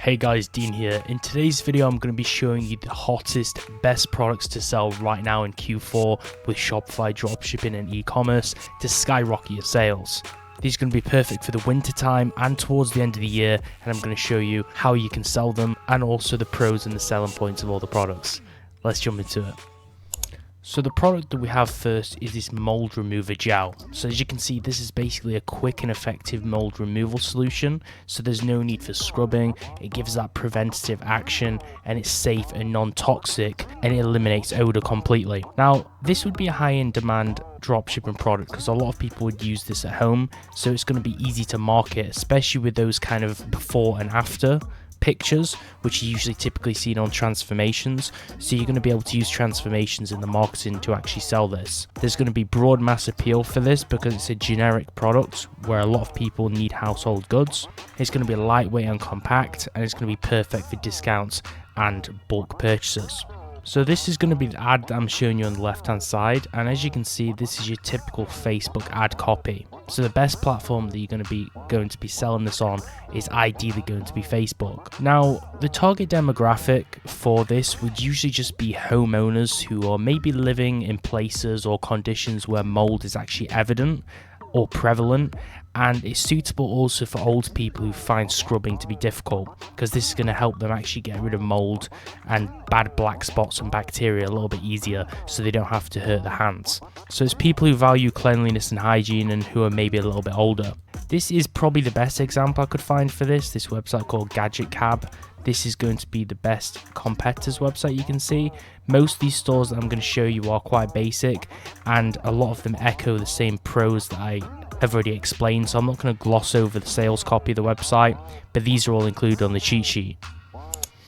Hey guys, Dean here. In today's video, I'm going to be showing you the hottest, best products to sell right now in Q4 with Shopify Dropshipping and e-commerce to skyrocket your sales. These are going to be perfect for the winter time and towards the end of the year, and I'm going to show you how you can sell them and also the pros and the selling points of all the products. Let's jump into it. So the product that we have first is this mold remover gel. So as you can see, this is basically a quick and effective mold removal solution. So there's no need for scrubbing. It gives that preventative action and it's safe and non-toxic and it eliminates odor completely. Now, this would be a high-end demand dropshipping product because a lot of people would use this at home. So it's going to be easy to market, especially with those kind of before and after pictures, which are usually typically seen on transformations. So you're going to be able to use transformations in the marketing to actually sell this. There's going to be broad mass appeal for this because it's a generic product where a lot of people need household goods. It's going to be lightweight and compact, and it's going to be perfect for discounts and bulk purchases. So this is going to be the ad that I'm showing you on the left hand side, and as you can see, this is your typical Facebook ad copy. So the best platform that you're going to be selling this on is ideally going to be Facebook. Now, the target demographic for this would usually just be homeowners who are maybe living in places or conditions where mold is actually evident or prevalent, and it's suitable also for old people who find scrubbing to be difficult, because this is going to help them actually get rid of mold and bad black spots and bacteria a little bit easier so they don't have to hurt their hands. So it's people who value cleanliness and hygiene and who are maybe a little bit older. This is probably the best example I could find for this website called Gadget Cab. This is going to be the best competitors website you can see. Most of these stores that I'm going to show you are quite basic, and a lot of them echo the same pros that I have already explained, so I'm not going to gloss over the sales copy of the website, but these are all included on the cheat sheet.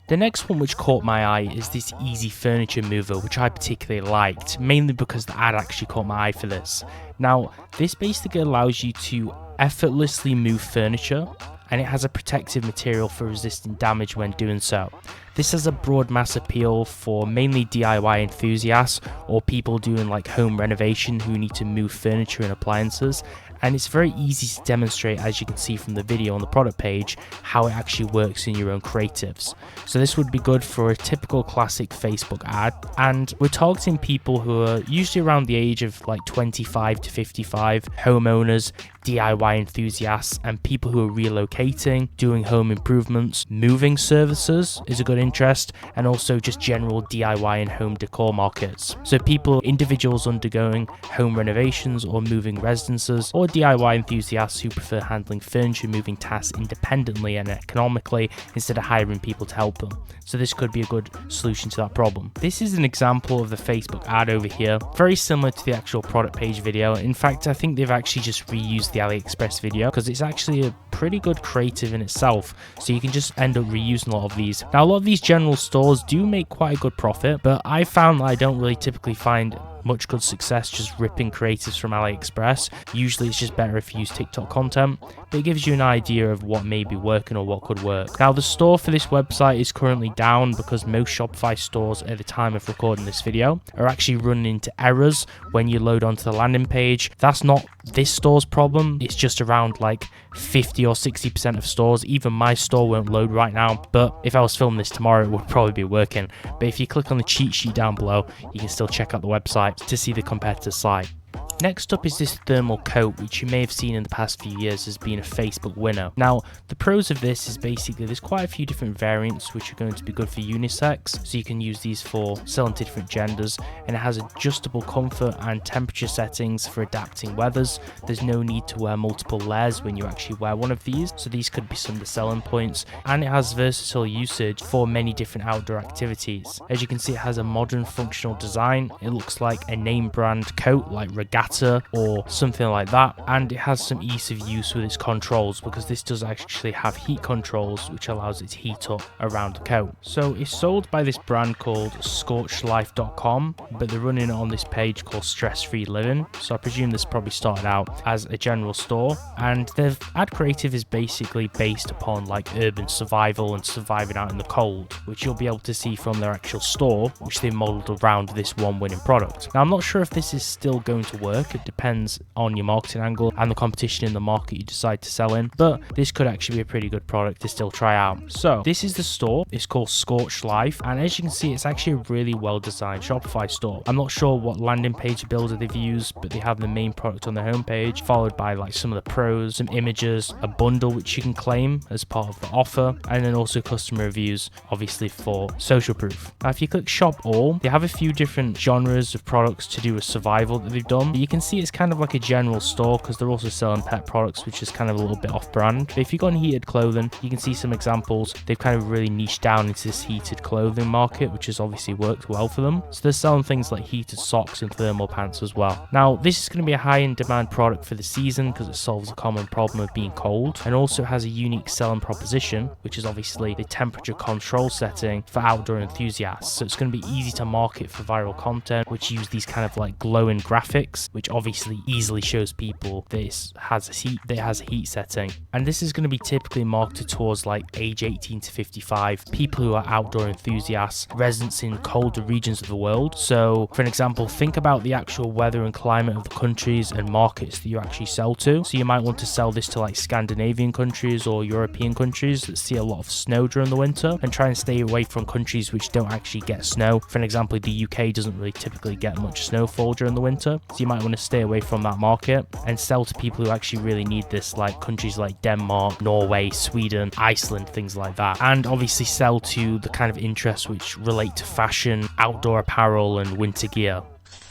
The next one which caught my eye is this easy furniture mover, which I particularly liked, mainly because the ad actually caught my eye for this. Now, this basically allows you to effortlessly move furniture, and it has a protective material for resisting damage when doing so. This has a broad mass appeal for mainly DIY enthusiasts or people doing like home renovation who need to move furniture and appliances, and it's very easy to demonstrate, as you can see from the video on the product page, how it actually works in your own creatives. So this would be good for a typical classic Facebook ad, and we're targeting people who are usually around the age of like 25 to 55, homeowners, DIY enthusiasts, and people who are relocating, doing home improvements. Moving services is a good interest, and also just general DIY and home decor markets. So individuals undergoing home renovations or moving residences, or DIY enthusiasts who prefer handling furniture moving tasks independently and economically instead of hiring people to help them. So this could be a good solution to that problem. This is an example of the Facebook ad over here, very similar to the actual product page video. In fact, I think they've actually just reused the AliExpress video because it's actually a pretty good creative in itself, so you can just end up reusing a lot of these. Now, a lot of these general stores do make quite a good profit, but I found that I don't really typically find much good success just ripping creatives from AliExpress. Usually it's just better if you use TikTok content, but it gives you an idea of what may be working or what could work. Now, the store for this website is currently down because most Shopify stores at the time of recording this video are actually running into errors when you load onto the landing page. That's not this store's problem, it's just around like 50 or 60% of stores. Even my store won't load right now, but if I was filming this tomorrow it would probably be working. But if you click on the cheat sheet down below, you can still check out the website to see the competitor site. Next up is this thermal coat, which you may have seen in the past few years as being a Facebook winner. Now, the pros of this is basically there's quite a few different variants which are going to be good for unisex, so you can use these for selling to different genders, and it has adjustable comfort and temperature settings for adapting weathers. There's no need to wear multiple layers when you actually wear one of these, so these could be some of the selling points, and it has versatile usage for many different outdoor activities. As you can see, it has a modern functional design. It looks like a name brand coat like Regatta or something like that, and it has some ease of use with its controls because this does actually have heat controls which allows it to heat up around the coat. So it's sold by this brand called scorchlife.com, but they're running it on this page called Stress Free Living, so I presume this probably started out as a general store, and their ad creative is basically based upon like urban survival and surviving out in the cold, which you'll be able to see from their actual store, which they modeled around this one winning product. Now, I'm not sure if this is still going to work, work. It depends on your marketing angle and the competition in the market you decide to sell in, but this could actually be a pretty good product to still try out. So this is the store. It's called Scorched Life, and as you can see, it's actually a really well designed Shopify store. I'm not sure what landing page builder they've used, but they have the main product on the homepage, followed by like some of the pros, some images, a bundle which you can claim as part of the offer, and then also customer reviews, obviously for social proof. Now if you click shop all, they have a few different genres of products to do with survival that they've done. You can see it's kind of like a general store because they're also selling pet products, which is kind of a little bit off brand. But if you go on heated clothing, you can see some examples. They've kind of really niched down into this heated clothing market, which has obviously worked well for them. So they're selling things like heated socks and thermal pants as well. Now this is going to be a high in demand product for the season because it solves a common problem of being cold, and also has a unique selling proposition, which is obviously the temperature control setting for outdoor enthusiasts. So it's going to be easy to market for viral content, which use these kind of like glowing graphics, which obviously easily shows people this has a heat setting. And this is going to be typically marketed towards like age 18 to 55, people who are outdoor enthusiasts, residents in colder regions of the world. So for an example, think about the actual weather and climate of the countries and markets that you actually sell to. So you might want to sell this to like Scandinavian countries or European countries that see a lot of snow during the winter, and try and stay away from countries which don't actually get snow. For an example, the UK doesn't really typically get much snowfall during the winter, so you might want to stay away from that market and sell to people who actually really need this, like countries like Denmark, Norway, Sweden, Iceland, things like that. And obviously sell to the kind of interests which relate to fashion, outdoor apparel and winter gear.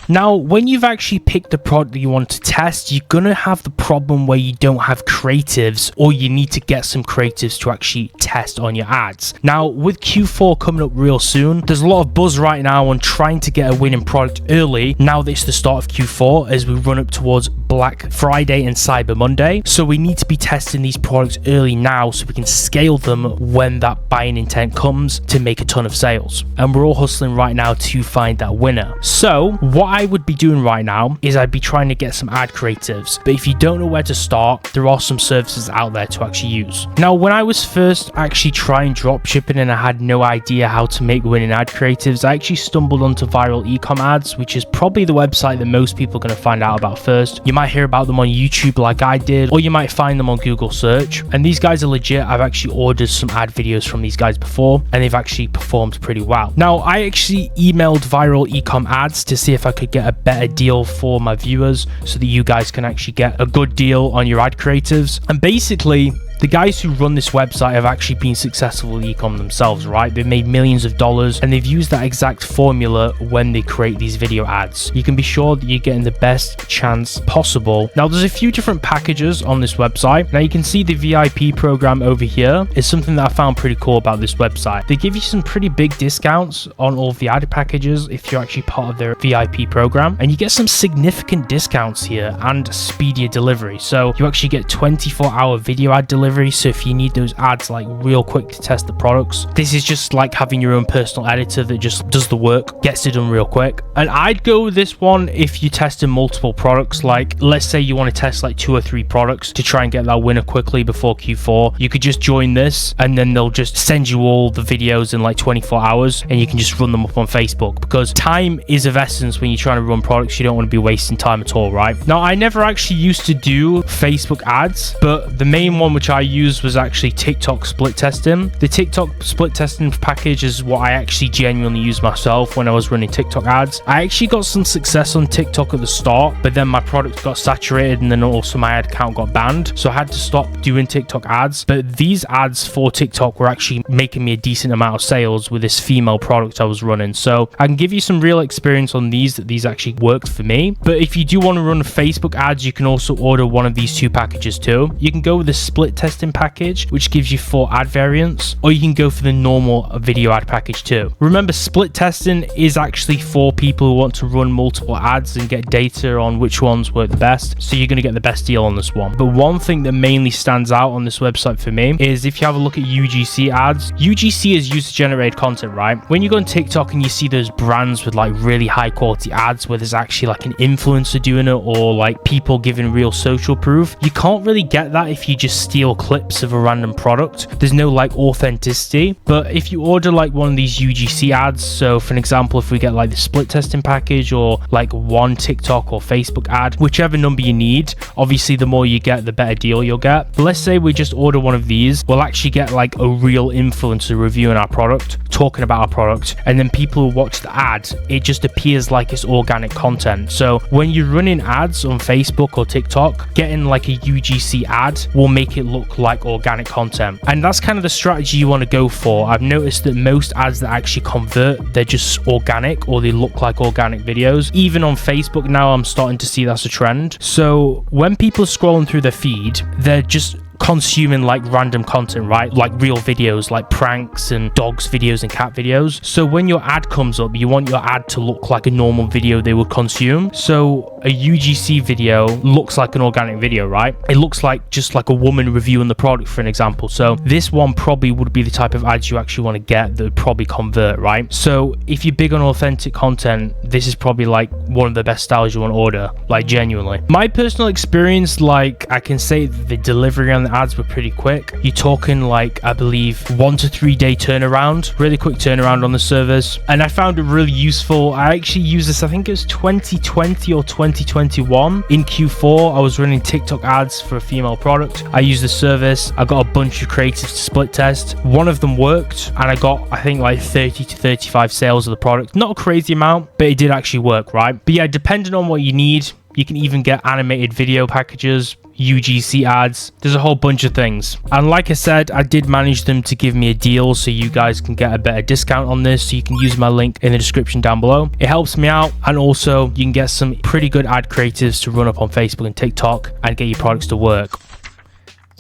Now, when you've actually picked the product that you want to test, you're going to have the problem where you don't have creatives, or you need to get some creatives to actually test on your ads. Now, with Q4 coming up real soon, there's a lot of buzz right now on trying to get a winning product early, now that it's the start of Q4, as we run up towards Black Friday and Cyber Monday. So we need to be testing these products early now so we can scale them when that buying intent comes to make a ton of sales. And we're all hustling right now to find that winner. So what I would be doing right now is I'd be trying to get some ad creatives, but if you don't know where to start, there are some services out there to actually use. Now, when I was first actually trying dropshipping and I had no idea how to make winning ad creatives, I actually stumbled onto Viral Ecom Ads, which is probably the website that most people are going to find out about first. You might hear about them on YouTube like I did, or you might find them on Google search, and these guys are legit. I've actually ordered some ad videos from these guys before, and they've actually performed pretty well. Now, I actually emailed Viral Ecom Ads to see if I could get a better deal for my viewers so that you guys can actually get a good deal on your ad creatives. And basically, the guys who run this website have actually been successful with e-com themselves, right? They've made millions of dollars, and they've used that exact formula when they create these video ads. You can be sure that you're getting the best chance possible. Now, there's a few different packages on this website. Now, you can see the VIP program over here is something that I found pretty cool about this website. They give you some pretty big discounts on all of the ad packages if you're actually part of their VIP program, and you get some significant discounts here and speedier delivery. So you actually get 24-hour video ad delivery. So if you need those ads like real quick to test the products, this is just like having your own personal editor that just does the work, gets it done real quick. And I'd go with this one if you tested multiple products. Like, let's say you want to test like 2 or 3 products to try and get that winner quickly before Q4. You could just join this, and then they'll just send you all the videos in like 24 hours, and you can just run them up on Facebook, because time is of essence when you're trying to run products. You don't want to be wasting time at all, right? Now, I never actually used to do Facebook ads, but the main one which I used was actually TikTok split testing. The TikTok split testing package is what I actually genuinely used myself when I was running TikTok ads. I actually got some success on TikTok at the start, but then my product got saturated, and then also my ad account got banned, so I had to stop doing TikTok ads. But these ads for TikTok were actually making me a decent amount of sales with this female product I was running. So I can give you some real experience on these, that these actually worked for me. But if you do want to run Facebook ads, you can also order one of these 2 packages too. You can go with the split testing package, which gives you 4 ad variants, or you can go for the normal video ad package too. Remember, split testing is actually for people who want to run multiple ads and get data on which ones work the best, so you're going to get the best deal on this one. But one thing that mainly stands out on this website for me is if you have a look at UGC ads. UGC is user generated content, right? When you go on TikTok and you see those brands with like really high quality ads where there's actually like an influencer doing it, or like people giving real social proof, you can't really get that if you just steal clips of a random product. There's no like authenticity. But if you order like one of these UGC ads, so for an example, if we get like the split testing package or like one TikTok or Facebook ad, whichever number you need, obviously the more you get, the better deal you'll get. But let's say we just order one of these, we'll actually get like a real influencer reviewing our product, talking about our product, and then people who watch the ad, it just appears like it's organic content. So when you're running ads on Facebook or TikTok, getting like a UGC ad will make it look like organic content. And that's kind of the strategy you want to go for. I've noticed that most ads that actually convert, they're just organic or they look like organic videos. Even on Facebook now, I'm starting to see that's a trend. So when people are scrolling through their feed, they're just consuming like random content, right? Like real videos, like pranks and dogs videos and cat videos. So when your ad comes up, you want your ad to look like a normal video they would consume. So a UGC video looks like an organic video, right? It looks like just like a woman reviewing the product, for an example. So this one probably would be the type of ads you actually want to get that would probably convert, right? So if you're big on authentic content, this is probably like one of the best styles you want to order, like genuinely. My personal experience, like I can say the delivery on the ads were pretty quick. You're talking like, I believe 1 to 3 day turnaround, really quick turnaround on the servers. And I found it really useful. I actually used this, I think it was 2020 or 2021 in Q4. I was running TikTok ads for a female product. I used the service. I got a bunch of creatives to split test. One of them worked and I got, I think like 30 to 35 sales of the product. Not a crazy amount, but it did actually work, right? But yeah, depending on what you need, you can even get animated video packages, UGC ads, there's a whole bunch of things. And like I said, I did manage them to give me a deal so you guys can get a better discount on this. So you can use my link in the description down below. It helps me out, and also you can get some pretty good ad creatives to run up on Facebook and TikTok and get your products to work.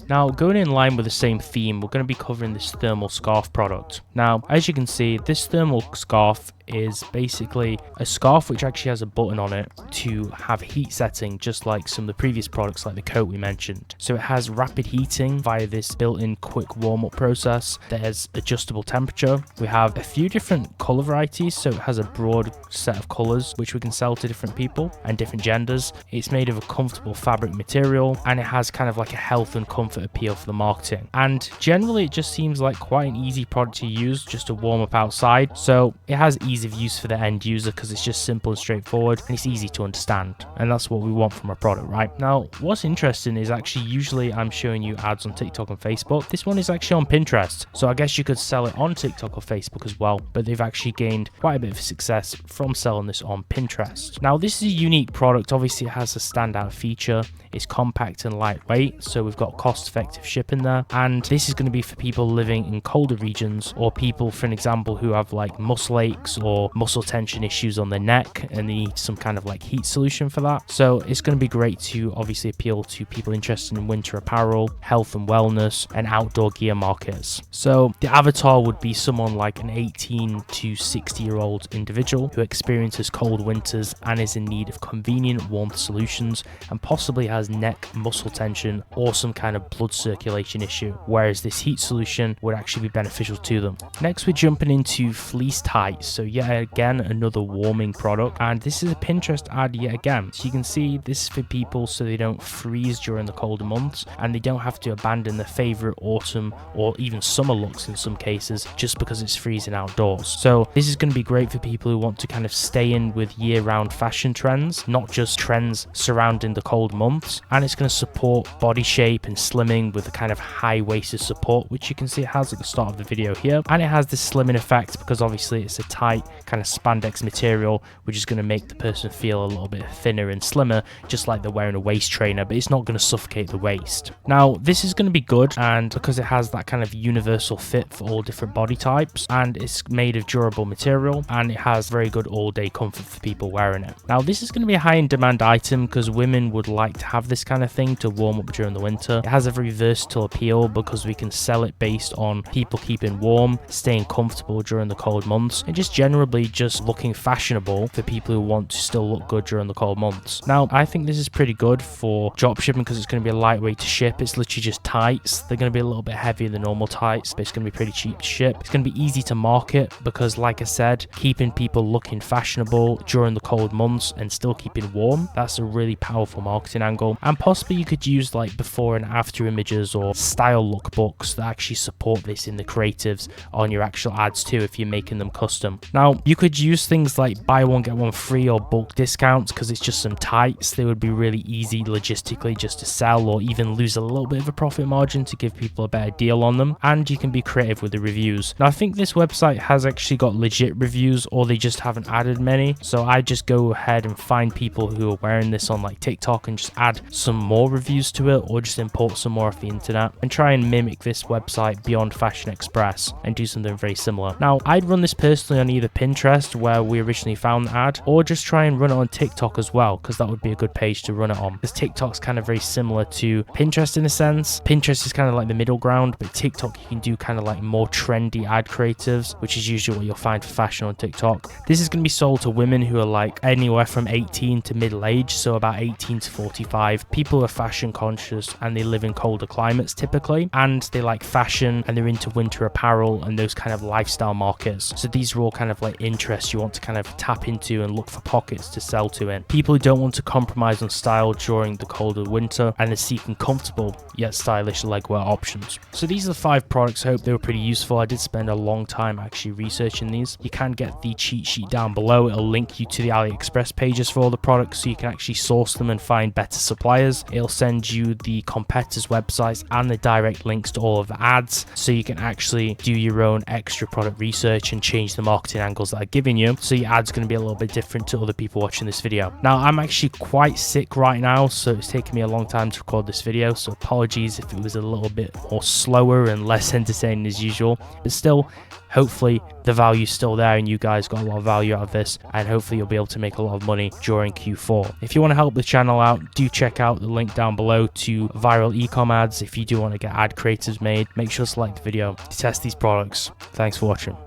Now, going in line with the same theme, we're going to be covering this thermal scarf product. Now, as you can see, this thermal scarf is basically a scarf which actually has a button on it to have heat setting, just like some of the previous products like the coat we mentioned. So it has rapid heating via this built-in quick warm-up process. There's adjustable temperature. We have a few different color varieties, so it has a broad set of colors which we can sell to different people and different genders. It's made of a comfortable fabric material, and it has kind of like a health and comfort appeal for the marketing. And generally it just seems like quite an easy product to use just to warm up outside. So it has ease of use for the end user because it's just simple and straightforward and it's easy to understand, and that's what we want from a product, right? Now, what's interesting is actually usually I'm showing you ads on TikTok and Facebook. This one is actually on Pinterest, so I guess you could sell it on TikTok or Facebook as well, but they've actually gained quite a bit of success from selling this on Pinterest. Now, this is a unique product. Obviously it has a standout feature. It's compact and lightweight, so we've got cost-effective shipping there, and this is going to be for people living in colder regions, or people, for an example, who have like muscle aches or muscle tension issues on their neck and they need some kind of like heat solution for that. So it's going to be great to obviously appeal to people interested in winter apparel, health and wellness, and outdoor gear markets. So the avatar would be someone like an 18 to 60-year-old individual who experiences cold winters and is in need of convenient warmth solutions, and possibly has neck muscle tension or some kind of blood circulation issue, whereas this heat solution would actually be beneficial to them. Next, we're jumping into fleece tights. So yet again, another warming product, and this is a Pinterest ad yet again. So you can see this is for people so they don't freeze during the colder months, and they don't have to abandon their favorite autumn or even summer looks in some cases just because it's freezing outdoors. So this is going to be great for people who want to kind of stay in with year-round fashion trends, not just trends surrounding the cold months, and it's going to support body shape and slimming with a kind of high-waisted support, which you can see it has at the start of the video here. And it has this slimming effect because obviously it's a tight kind of spandex material, which is going to make the person feel a little bit thinner and slimmer, just like they're wearing a waist trainer, but it's not going to suffocate the waist. Now, this is going to be good, and because it has that kind of universal fit for all different body types, and it's made of durable material, and it has very good all-day comfort for people wearing it. Now, this is going to be a high-in-demand item because women would like to have this kind of thing to warm up during the winter. It has a very versatile appeal because we can sell it based on people keeping warm, staying comfortable during the cold months, and just generally generally just looking fashionable for people who want to still look good during the cold months. Now, I think this is pretty good for dropshipping because it's going to be a lightweight to ship. It's literally just tights. They're going to be a little bit heavier than normal tights, but it's going to be pretty cheap to ship. It's going to be easy to market because, like I said, keeping people looking fashionable during the cold months and still keeping warm, that's a really powerful marketing angle. And possibly you could use like before and after images or style lookbooks that actually support this in the creatives on your actual ads too if you're making them custom. Now, you could use things like buy one get one free or bulk discounts because it's just some tights. They would be really easy logistically just to sell, or even lose a little bit of a profit margin to give people a better deal on them. And you can be creative with the reviews. Now, I think this website has actually got legit reviews, or they just haven't added many. So I just go ahead and find people who are wearing this on like TikTok and just add some more reviews to it, or just import some more off the internet and try and mimic this website Beyond Fashion Express and do something very similar. Now, I'd run this personally on either Pinterest, where we originally found the ad, or just try and run it on TikTok as well, because that would be a good page to run it on. Because TikTok's kind of very similar to Pinterest in a sense. Pinterest is kind of like the middle ground, but TikTok you can do kind of like more trendy ad creatives, which is usually what you'll find for fashion on TikTok. This is going to be sold to women who are like anywhere from 18 to middle age, so about 18 to 45. People who are fashion conscious and they live in colder climates typically, and they like fashion and they're into winter apparel and those kind of lifestyle markets. So these are all kind of like interests you want to kind of tap into and look for pockets to sell to in. People who don't want to compromise on style during the colder winter and are seeking comfortable yet stylish legwear options. So these are the 5 products. I hope they were pretty useful. I did spend a long time actually researching these. You can get the cheat sheet down below. It'll link you to the AliExpress pages for all the products so you can actually source them and find better suppliers. It'll send you the competitors' websites and the direct links to all of the ads so you can actually do your own extra product research and change the marketing angles that I've given you, so your ad's going to be a little bit different to other people watching this video. Now, I'm actually quite sick right now, so it's taken me a long time to record this video, so apologies if it was a little bit more slower and less entertaining as usual, but still, hopefully the value's still there and you guys got a lot of value out of this, and hopefully you'll be able to make a lot of money during Q4. If you want to help the channel out, do check out the link down below to viral ecom ads. If you do want to get ad creatives made, make sure to like the video to test these products. Thanks for watching.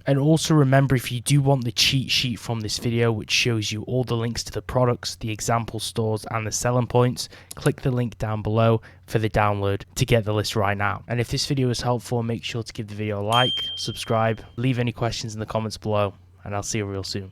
And also remember, if you do want the cheat sheet from this video, which shows you all the links to the products, the example stores and the selling points, click the link down below for the download to get the list right now. And if this video was helpful, make sure to give the video a like, subscribe, leave any questions in the comments below, and I'll see you real soon.